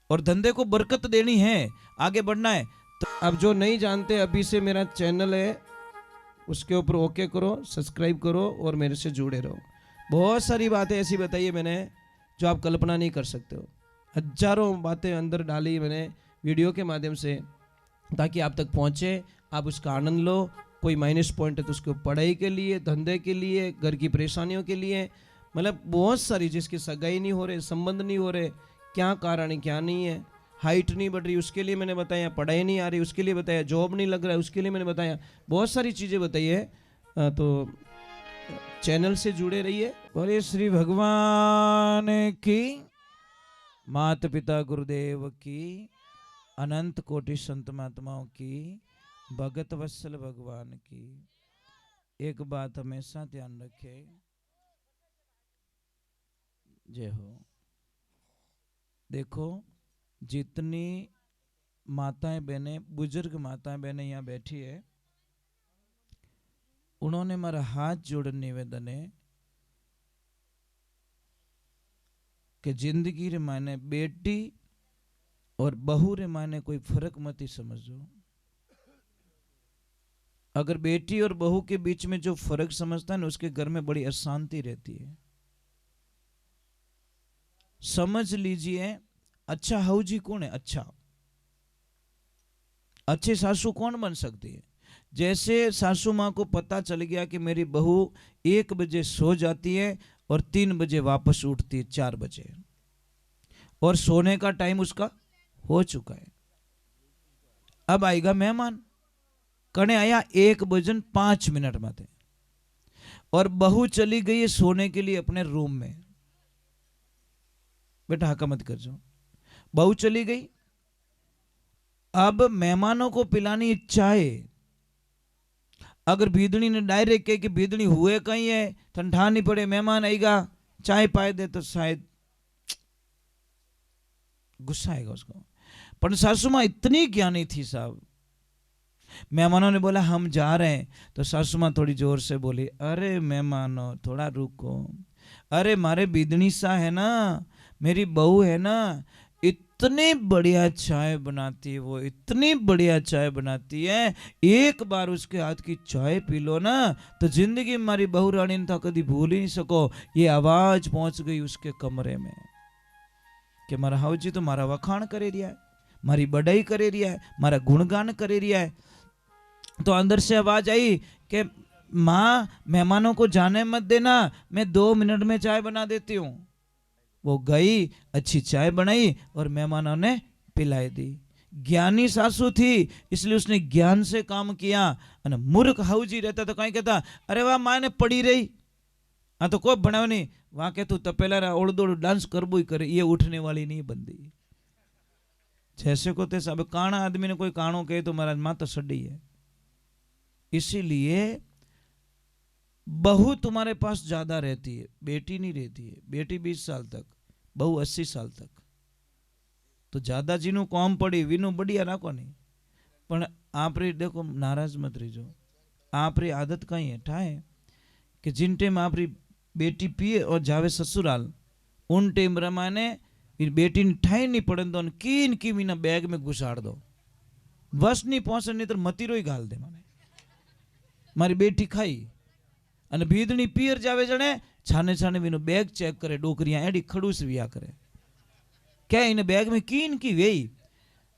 और धंधे को बरकत देनी है, आगे बढ़ना है। तो अब जो नहीं जानते, अभी से मेरा चैनल है, उसके ऊपर ओके करो, सब्सक्राइब करो और मेरे से जुड़े रहो। बहुत सारी बातें ऐसी बताई है मैंने जो आप कल्पना नहीं कर सकते हो। हजारों बातें अंदर डाली मैंने वीडियो के माध्यम से, ताकि आप तक पहुंचे, आप उसका आनंद लो। कोई माइनस पॉइंट है तो उसको पढ़ाई के लिए, धंधे के लिए, घर की परेशानियों के लिए, मतलब बहुत सारी, जिसकी सगाई नहीं हो रहे, संबंध नहीं हो रहे, क्या कारण है क्या नहीं है, हाइट नहीं बढ़ रही उसके लिए मैंने बताया, पढ़ाई नहीं आ रही उसके लिए बताया, जॉब नहीं लग रहा है उसके लिए मैंने बताया, बहुत सारी चीज़ें बताई है। तो चैनल से जुड़े रहिए। बोले श्री भगवान की, माता पिता गुरुदेव की, अनंत कोटि संत महात्माओं की, भगत वत्सल भगवान की। एक बात हमेशा ध्यान रखे, जय हो। देखो, जितनी माताएं बहनें, बुजुर्ग माताएं बहनें यहाँ बैठी है, उन्होंने मेरा हाथ जोड़ निवेदन है कि जिंदगी रे मायने बेटी और बहू रे मायने कोई फर्क मत ही समझो। अगर बेटी और बहू के बीच में जो फर्क समझता है ना, उसके घर में बड़ी अशांति रहती है। समझ लीजिए, अच्छा हाउ जी कौन है? अच्छा, अच्छे सासू कौन बन सकती है? जैसे सासू माँ को पता चल गया कि मेरी बहू 1 बजे सो जाती है और 3 बजे वापस उठती है, 4 बजे, और सोने का टाइम उसका हो चुका है। अब आएगा मेहमान, कने आया 1:05 में, और बहू चली गई है सोने के लिए अपने रूम में। बेटा हका मत कर जो, बहू चली गई। अब मेहमानों को पिलानी चाय। अगर भीदड़ी ने डायरेक्ट कहे कि भीदड़ी हुए कहीं है, ठंडा नहीं पड़े, मेहमान आएगा, चाय पाए दे, तो शायद गुस्सा आएगा उसको। पर सासू माँ इतनी ज्ञानी थी साहब, मेहमानों ने बोला हम जा रहे हैं, तो सासू माँ थोड़ी जोर से बोली, अरे मेहमानों थोड़ा रुको, अरे मारे बिदनी सा है ना, मेरी बहू है ना, इतनी बढ़िया चाय बनाती है वो, इतनी बढ़िया चाय बनाती है, एक बार उसके हाथ की चाय पी लो ना तो जिंदगी में मारी बहू रानी ने था कभी भूल ही नहीं सको। ये आवाज पहुंच गई उसके कमरे में कि मारा हाउजी तो मारा वखाण करे रिया है, मारी बड़ाई करे रिया है, मारा गुणगान करे रिया है। तो अंदर से आवाज आई कि माँ मेहमानों को जाने मत देना, मैं 2 मिनट में चाय बना देती हूँ। वो गई, अच्छी चाय बनाई और मेहमानों ने पिलाई दी। ज्ञानी सासू थी इसलिए उसने ज्ञान से काम किया। और मूर्ख हाउजी रहता तो कहीं कहता अरे वाह माँ ने पड़ी रही, हाँ तो कोई बनाव नहीं, वहां के तू तपेला ओड़ डांस करबो ही करे, ये उठने वाली नहीं बंदी। जैसे को तैसा, अब काना आदमी ने कोई कानो कहे तो महाराज माँ तो सड़ी है। इसीलिए बहू तुम्हारे पास ज्यादा रहती है, बेटी नहीं रहती है। बेटी 20 साल तक, बहू 80 साल तक। तो ज्यादा जीनू कॉम पड़ी वीनू बढ़िया राखो नहीं, पण आप रे देखो नाराज मत रहीजो। आप री आदत कहीं है ठाए कि जिन टाइम आप री बेटी पिए और जावे ससुराल, उन टाइम रमाने बेटी ने ठाई नहीं पड़े तो कीन की मीना बैग में घुसाड़ दो, बस नहीं पहुंचे नहीं तो मतीरो ही घाल दे। माने मारी बेटी खाई અને ભીદણી પિયર જાવે જણે છાને છાને વીનો બેગ ચેક કરે, ડોકરિયા એડી ખડूस विया करे, क्या इन बैग में कीन की वेई,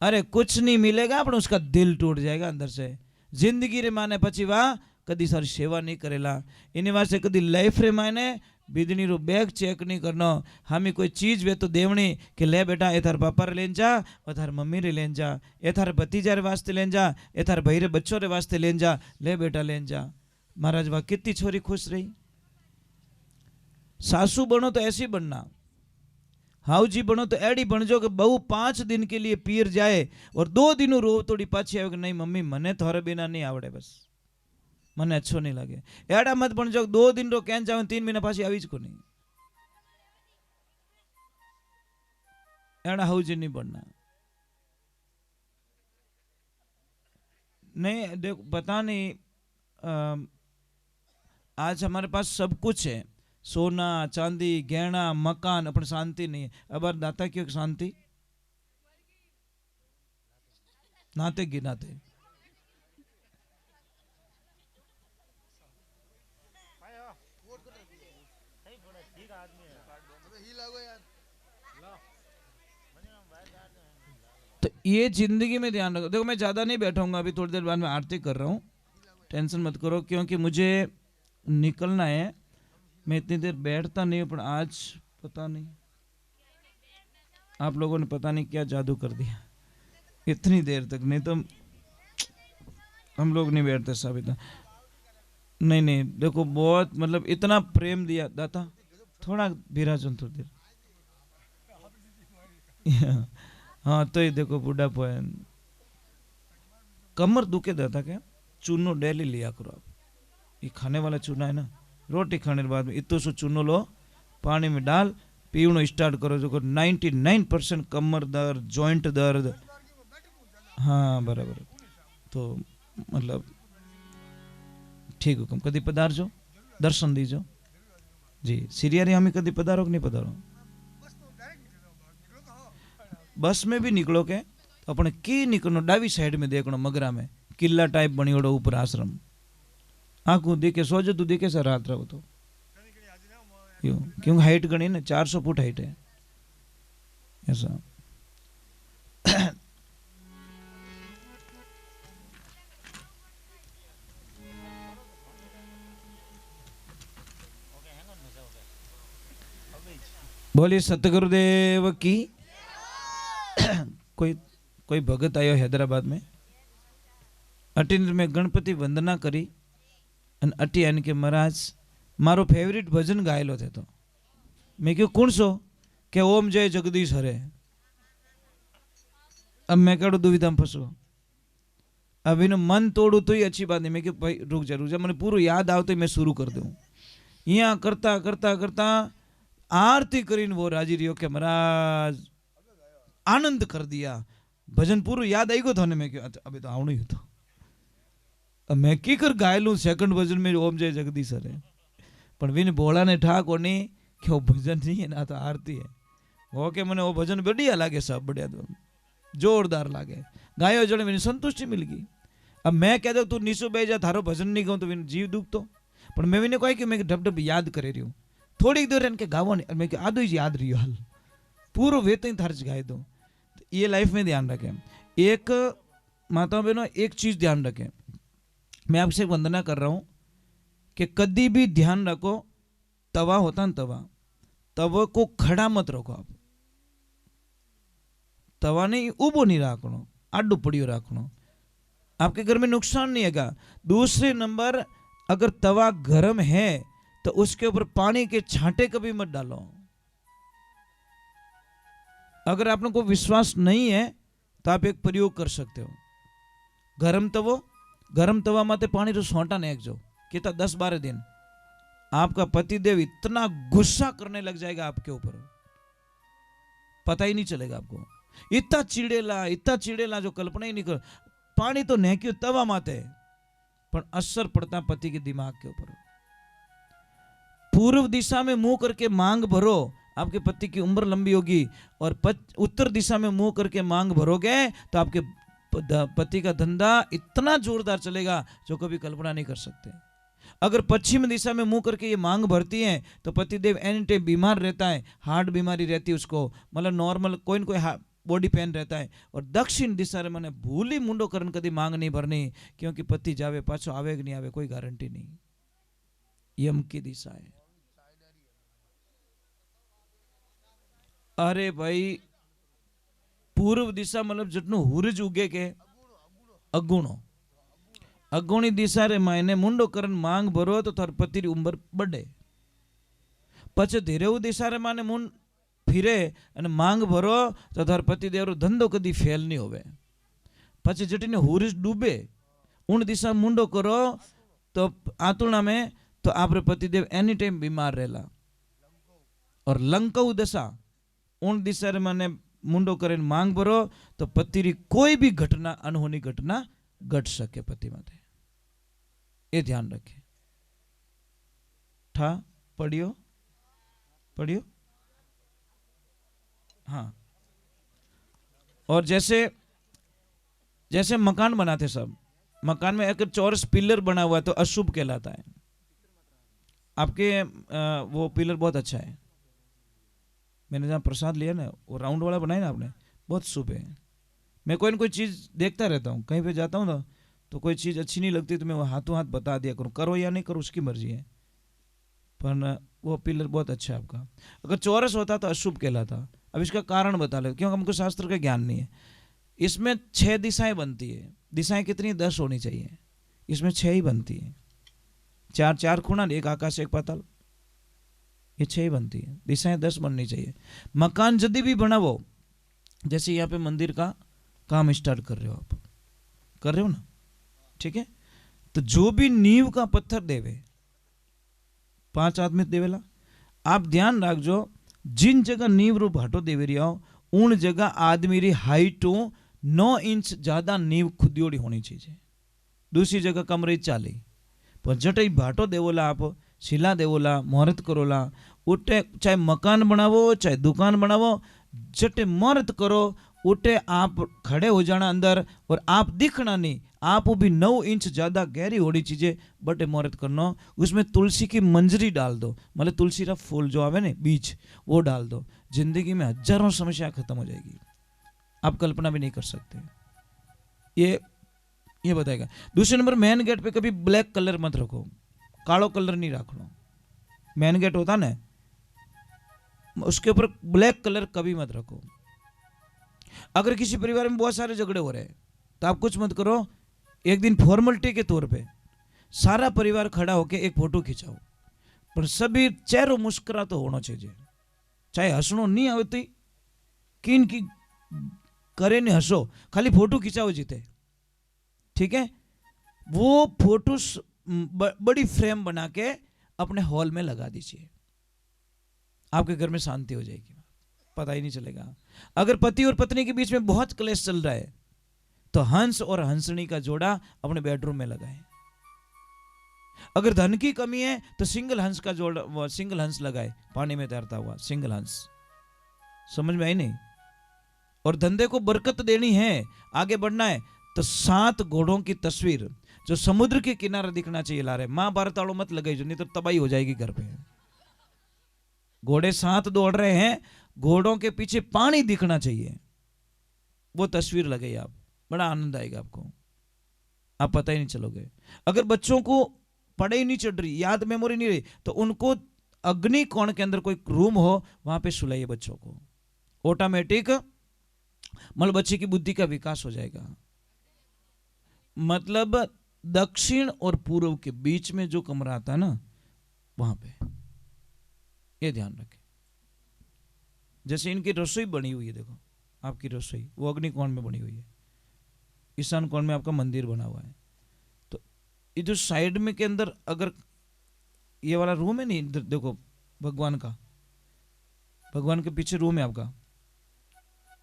अरे कुछ नहीं मिलेगा पर उसका दिल टूट जाएगा अंदर से। जिंदगी रे माने पची वाह कदी सारी सेवा नहीं करेला, इन्हीं वास्ते कदी लाइफ रे माने बीदनी रो बैग चेक नहीं करनो। हमें कोई चीज वे तो देवनी कि ले बेटा ए थार पापा रे लेन जा, और थार मम्मी रे लेन जा, ए थार भतीजा रे वास्ते लेन जा, ए थार भाई रे बच्चों रे वास्ते लेन जा, ले बेटा लेन जा। महाराज वाह कितनी छोरी खुश रही। सासू बनो तो ऐसी बनना, हाउजी बनो तो एडी बन जो कि बहू 5 दिन के लिए पीर जाए और 2 दिनों रो तोड़ी पाछी आवे कि नहीं मम्मी मने थोड़े बिना नहीं आवड़े, बस मने अच्छो नहीं लगे। एड़ा मत बन जो 2 दिन रो कैन जावे 3 महीना पाछी आवीज को नहीं। एड़ा हाउजी नहीं बनना। नहीं देखो पता नहीं, आज हमारे पास सब कुछ है, सोना चांदी गहना मकान, अपन शांति नहीं है। अब दाता क्यों शांति? नाते गिनाते। तो ये जिंदगी में ध्यान रखो। देखो मैं ज्यादा नहीं बैठाऊंगा, अभी थोड़ी देर बाद मैं आरती कर रहा हूँ, टेंशन मत करो, क्योंकि मुझे निकलना है। मैं इतनी देर बैठता नहीं हूँ, पर आज पता नहीं आप लोगों ने पता नहीं क्या जादू कर दिया इतनी देर तक, नहीं तो हम लोग नहीं बैठते सब इतना। नहीं नहीं देखो, बहुत मतलब इतना प्रेम दिया दाता। थोड़ा विराजन थोड़ी देर। हाँ तो ये देखो बुढ़ापा है, कमर दुखे दाता क्या, चूनो डेली लिया करो आप। ये खाने वाला चूना है ना, रोटी खाने के बाद में इतो सो चूनो लो, पानी में डाल, पीवनो स्टार्ट करो। जो 99% कमर दर्द, जॉइंट दर्द, हाँ बराबर। तो मतलब ठीक हुकम, कदी पधारजो, दर्शन दीजो जी। सिरियारी हमें कदी पधारो कि नहीं पधारो? बस में भी निकलो के तो अपने की निकलो, डावी साइड में देखनो, मगरा में किला टाइप बनियोड़ो ऊपर आश्रम, आंखों देखे सोजो तू देखे सर रात रहो तो यूं, क्योंकि हाइट गणी ना 400 फुट हाइट है ऐसा। बोलिए सतगुरुदेव की। कोई कोई भगत आयो हैदराबाद में, अटीन में गणपति वंदना करी अन अटी आने के महाराज मारो फेवरेट भजन गायलो थे। तो मैं क्यों कौन सो के ओम जय जगदीश हरे। अब मैं कहो दुविधा में फंसो, अब इन्हें मन तोड़ू तो ही अच्छी बात नहीं। मैं क्यों भाई रुक जा मैंने पूरा याद आओ तो मैं शुरू कर दूं। यहाँ करता करता करता आरती करीन वो राजी रियो के महाराज आनंद कर दिया, भजन पूरा याद आई गो था। मैं क्यों अभी तो आवणु ही तो, अब मैं की कर गायलू सेकंड भजन में ओम जय जगदीश हरे, पर विन बोला ने ठा कोनी कि वो भजन नहीं है ना तो आरती है। वो के मैंने वो भजन बढ़िया लागे, सब बढ़िया तो जोरदार लागे, गायो जड़े मैंने संतुष्टि मिल गई। अब मैं कह दो तू नीसो बह जा, थारो भजन नहीं गाऊं तो विन जीव दुख तो, पर मैं भी कहा कि मैं ढब ढब याद करे रही हूँ थोड़ी देर इनके गावो नहीं, मैं आधो ही याद रही हाल पूरा वेत थार्च गाय दो। ये लाइफ में ध्यान रखें। एक माता बहनों एक चीज ध्यान रखें, मैं आपसे वंदना कर रहा हूं कि कभी भी ध्यान रखो, तवा होता ना तवा, तवा को खड़ा मत रखो आप। तवा नहीं उबो नहीं रखनो, आडू पड़ियो रखनो, आपके घर में नुकसान नहीं है। दूसरे नंबर अगर तवा गर्म है तो उसके ऊपर पानी के छांटे कभी मत डालो। अगर आपने को विश्वास नहीं है तो आप एक प्रयोग कर सकते हो, गरम तवा माते पानी रो सोंटा ने जो कितना 10-12 दिन आपका पतिदेव इतना गुस्सा करने लग जाएगा आपके ऊपर, पता ही नहीं चलेगा आपको। इतना चिड़ेला जो कल्पना ही नहीं कर। पानी तो नेक्यो तवा माते, पर असर पड़ता पति के दिमाग के ऊपर। पूर्व दिशा में मुंह करके मांग भरो, आपके पति की उम्र लंबी होगी, और उत्तर दिशा में मुंह करके मांग भरोगे तो आपके पति का धंधा इतना जोरदार चलेगा जो कभी कल्पना नहीं कर सकते। अगर पश्चिम दिशा में मुंह करके ये मांग भरती है तो पतिदेव एनी टाइम बीमार रहता है, हार्ट बीमारी रहती है उसको, मतलब नॉर्मल कोई न कोई बॉडी पेन रहता है। और दक्षिण दिशा रे मैंने भूली मुंडो करन कदी मांग नहीं भरनी, क्योंकि पति जावे पाछो आवे कि नहीं आवे कोई गारंटी नहीं। यम की दिशा है। अरे भाई पूर्व दिशा मतलब जितनो हुरज उगे के अगुणी दिशा रे मायने मुंडो करन मांग भरो तो थार पति री उम्र बढ़े। पछे धीरेऊ दिशा रे माने मुंड फिरे अने मांग भरो तो थार पति देव रो धंधो कदी फेल नहीं होवे। पछे जटीने हुरज डूबे उन दिशा मुंडो करो तो आतुणा में तो आपरे पति देव एनी टाइम बीमार रहेला। और लंकऊ दशा उन दिशा रे माने मुंडो करीने मांग भरो तो पति री कोई भी घटना अनहोनी घटना घट सके पति माते, ये ध्यान रखे। ठा पढ़ियो हाँ। और जैसे जैसे मकान बनाते सब, मकान में अगर चौरस पिलर बना हुआ है तो अशुभ कहलाता है। आपके वो पिलर बहुत अच्छा है, मैंने जहाँ प्रसाद लिया ना वो राउंड वाला बनाया ना आपने, बहुत शुभ है। मैं कोई ना कोई चीज़ देखता रहता हूँ, कहीं पे जाता हूँ ना तो कोई चीज़ अच्छी नहीं लगती तो मैं वो हाथों हाथ बता दिया करूँ, करो या नहीं करो उसकी मर्जी है, पर वो पिलर बहुत अच्छा है आपका। अगर चौरस होता तो अशुभ कहलाता। अब इसका कारण बता लो, क्योंकि हमको शास्त्र का ज्ञान नहीं है। इसमें 6 दिशाएं बनती है, दिशाएं कितनी 10 होनी चाहिए, इसमें 6 ही बनती है। 4 खूणा, एक आकाश एक पाताल, ये 6 ही बनती है, दिशाएं 10 बननी चाहिए। मकान यदि भी बनावो, जैसे यहाँ पे मंदिर का काम स्टार्ट कर रहे हो, आप कर रहे हो ना, ठीक है, तो जो भी नींव का पत्थर देवे 5 आदमी देवेला, आप ध्यान रखो जिन जगह नींव रो भाटो देवे रहा हो उन जगह आदमी री हाइट 9 इंच ज्यादा नींव खुदियोड़ी होनी चाहिए। दूसरी जगह कम रही 40, पर जटे भाटो देवोला, आप शिला देवोला, मुहूर्त करोला, उठे चाहे मकान बनावो चाहे दुकान बनावो, जटे मुहूर्त करो उठे आप खड़े हो जाना अंदर, और आप दिखना नहीं, आप भी 9 इंच ज्यादा गहरी होनी चीजें बटे मुहूर्त करना। उसमें तुलसी की मंजरी डाल दो, मतलब तुलसी का फूल जो आवे ना बीज, वो डाल दो, जिंदगी में हजारों समस्या खत्म हो जाएगी, आप कल्पना भी नहीं कर सकते। ये बताएगा। दूसरे नंबर, मेन गेट पे कभी ब्लैक कलर मत रखो, कालो कलर नहीं रखना। मेन गेट होता ना उसके ऊपर ब्लैक कलर कभी मत रखो। अगर किसी परिवार में बहुत सारे झगड़े हो रहे हैं तो आप कुछ मत करो, एक दिन फॉर्मेलिटी के तौर पे सारा परिवार खड़ा होके एक फोटो खिंचाओ, पर सभी चेहरो मुस्कुरा तो होना चाहिए, चाहे हंसनो नहीं आवती किन की करे नहीं हंसो, खाली फोटो खिंचाओ जीते, ठीक है। वो फोटो बड़ी फ्रेम बना के अपने हॉल में लगा दीजिए, आपके घर में शांति हो जाएगी, पता ही नहीं चलेगा। अगर पति और पत्नी के बीच में बहुत क्लेश चल रहा है तो हंस और हंसनी का जोड़ा अपने बेडरूम में लगाएं। अगर धन की कमी है तो सिंगल हंस का जोड़ा, सिंगल हंस लगाए, पानी में तैरता हुआ सिंगल हंस, समझ में आई नहीं। और धंधे को बरकत देनी है, आगे बढ़ना है, तो 7 घोड़ों की तस्वीर जो समुद्र के किनारे दिखना चाहिए ला रहे। महाभारत वालों मत लगाई जो, नहीं तो तबाही हो जाएगी घर पे। घोड़े 7 दौड़ रहे हैं, घोड़ों के पीछे पानी दिखना चाहिए, वो तस्वीर लगे आप, बड़ा आनंद आएगा आपको, आप पता ही नहीं चलोगे। अगर बच्चों को पढ़ाई नहीं चढ़ रही, याद मेमोरी नहीं रही, तो उनको अग्नि कोण के अंदर कोई रूम हो वहां पे सुलाइए बच्चों को, ऑटोमेटिक मतलब बच्चे की बुद्धि का विकास हो जाएगा। मतलब दक्षिण और पूर्व के बीच में जो कमरा आता है ना वहां पे, ये ध्यान रखें। जैसे इनकी रसोई बनी हुई है, देखो आपकी रसोई वो अग्नि कोण में बनी हुई है, ईशान कोण में आपका मंदिर बना हुआ है, तो ये जो साइड में के अंदर अगर ये वाला रूम है नहीं, इधर देखो भगवान का, भगवान के पीछे रूम है आपका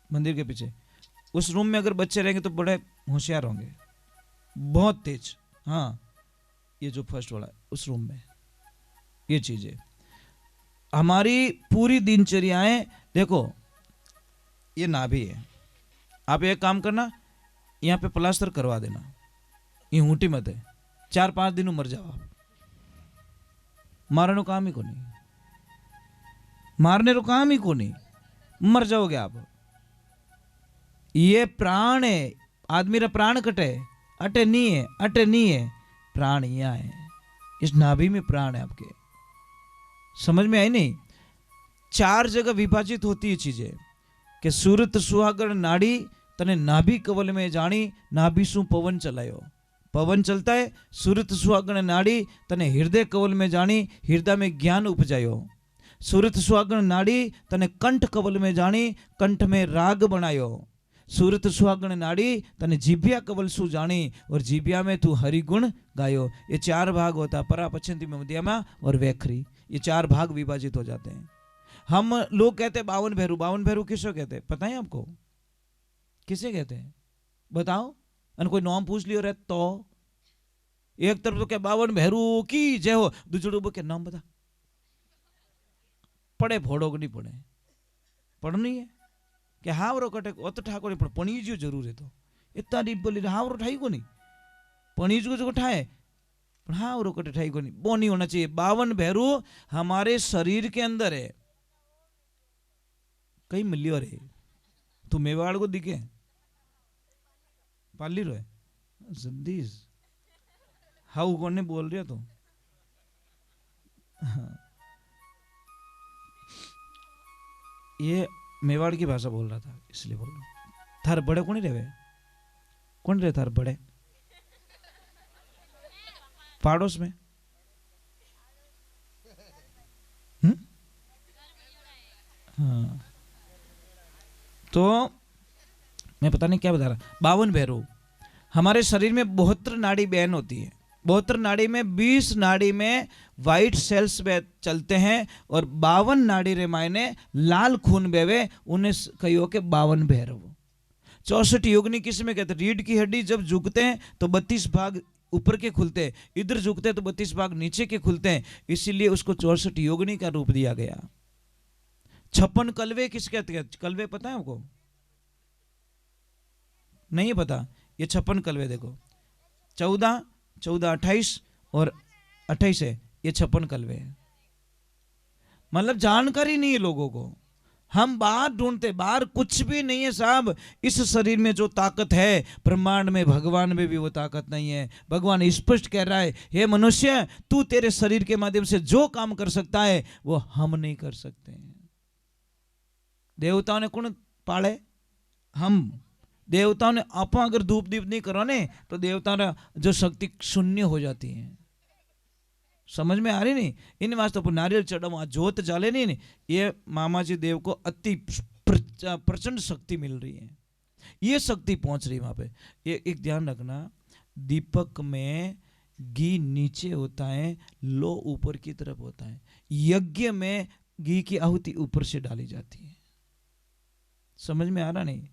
मंदिर के पीछे, उस रूम में अगर बच्चे रहेंगे तो बड़े होशियार होंगे, बहुत तेज। हाँ, ये जो फर्स्ट वाला उस रूम में, ये चीज है। हमारी पूरी दिनचर्याएं देखो, ये नाभि है, आप एक काम करना, यहाँ पे प्लास्टर करवा देना, ये ऊँटी मत है, 4-5 दिन मर जाओ आप, मारने को काम ही को नहीं, मारने को काम ही को नहीं, मर जाओगे आप। ये प्राण है, आदमी रा प्राण कटे, अटे नहीं है, अटे नहीं है, प्राण यहाँ है, इस नाभि में प्राण है आपके, समझ में आई नहीं। 4 जगह विभाजित होती है चीजें कि सूरत सुहागण नाड़ी तने नाभि कवल में जानी, नाभि सु पवन चलायो, पवन चलता है, सूरत सुहागण नाड़ी तने हृदय कवल में जानी, हृदय में ज्ञान उपजायो, सूरत सुहागण नाड़ी तने कंठ कवल में जानी, कंठ में राग बनायो, सूरत सुहागण नाड़ी तने जीभिया कवल सु जानी, और जीभिया में तू हरिगुण गायो। ये 4 भाग होता, परा पश्चिम मध्यमा और वैखरी, ये 4 भाग विभाजित हो जाते हैं। हम लोग कहते हैं 52 भैरू, 52 भैरू किसको कहते हैं पता है आपको, किसे कहते हैं बताओ, और कोई नाम पूछ लियो रे तो एक तरफ तो क्या 52 भैरू की जय हो, दूसरे के नाम बता, पढ़े फोड़ो नहीं पढ़े, पढ़नी है कि हाँ वो कटे ओ तो ठाकुर पणीज्यो जरूर है, तो इतना डीप बोली हावरो ठाई को नहीं पणीज को जो ठाए पर हावरो कटे ठाई को नहीं वो नहीं होना चाहिए 52 भैरू हमारे शरीर के अंदर है कई मिलियो रे तू मेवाड़ को दिखे पाली रो है जद्दीज हाउ कौन ने बोल रहे तो हाँ। ये मेवाड़ की भाषा बोल रहा था इसलिए बोल रहा थार बड़े कौन रहे कौन रहे थार बड़े पाड़ोस में हाँ तो मैं पता नहीं क्या बता रहा 52 भैरू हमारे शरीर में 72 नाड़ी बहन होती है 72 नाड़ी में 20 नाड़ी में वाइट सेल्स चलते हैं और 52 नाड़ी रे मायने लाल खून बेवे उन्हें कहियो के 52 भैरव 64 योगनी किस में कहते हैं रीढ़ की हड्डी जब झुकते हैं तो 32 भाग ऊपर के खुलते हैं इधर झुकते हैं तो 32 भाग नीचे के खुलते हैं इसीलिए उसको 64 योगनी का रूप दिया गया 56 कलवे किस कहते हैं कलवे पता है आपको नहीं पता ये 56 कलवे देखो 14 28 और 28 है ये 56 कलवे है मतलब जानकारी नहीं है लोगों को हम बाहर ढूंढते बाहर कुछ भी नहीं है साहब इस शरीर में जो ताकत है ब्रह्मांड में भगवान में भी वो ताकत नहीं है भगवान स्पष्ट कह रहा है हे मनुष्य तू तेरे शरीर के माध्यम से जो काम कर सकता है वो हम नहीं कर सकते देवताओं ने कौन पाले हम देवताओं ने आप अगर धूप दीप नहीं करो ने तो देवताओं ने जो शक्ति शून्य हो जाती है समझ में आ रही नहीं इन वास्ते पर नारियल चढ़ाओ जोत जाले नहीं ये मामा जी देव को अति प्रचंड शक्ति मिल रही है ये शक्ति पहुंच रही है वहां पे ये एक ध्यान रखना दीपक में घी नीचे होता है लो ऊपर की तरफ होता है यज्ञ में घी की आहुति ऊपर से डाली जाती है समझ में आ रहा नहीं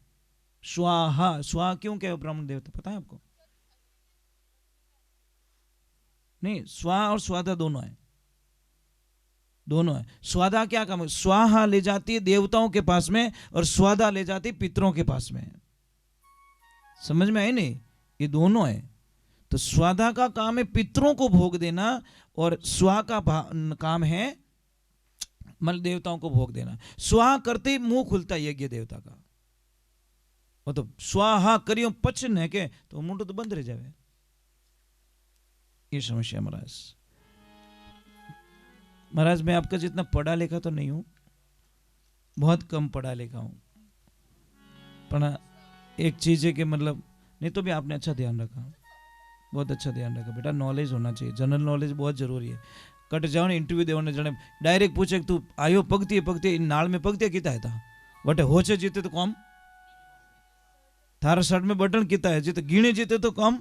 स्वाहा स्वाहा क्यों कहे ब्राह्मण देवता पता है आपको नहीं स्वाहा और स्वादा दोनों है स्वादा क्या काम है स्वाहा ले जाती है देवताओं के पास में और स्वादा ले जाती है पितरों के पास में समझ में आई नहीं ये दोनों है तो स्वादा का काम है पितरों को भोग देना और स्वा का काम है मल देवताओं को भोग देना स्वाहा करते ही मुंह खुलता है यज्ञ देवता का वो तो स्वाहा करियो पचन है के तो मुंड तो बंद रह जाए ये समस्या महाराज मैं आपका जितना पढ़ा लिखा तो नहीं हूं बहुत कम पढ़ा लिखा हूं पर एक चीज है कि मतलब नहीं तो भी आपने अच्छा ध्यान रखा बहुत अच्छा ध्यान रखा बेटा नॉलेज होना चाहिए जनरल नॉलेज बहुत जरूरी है कट जाओ ने इंटरव्यू देने जने डायरेक्ट पूछे तू आयो पगती नाल में पगती किता है था बटे होचे जीते तो कम थारा शर्ट में बटन किता है जीते गिणे जीते तो कम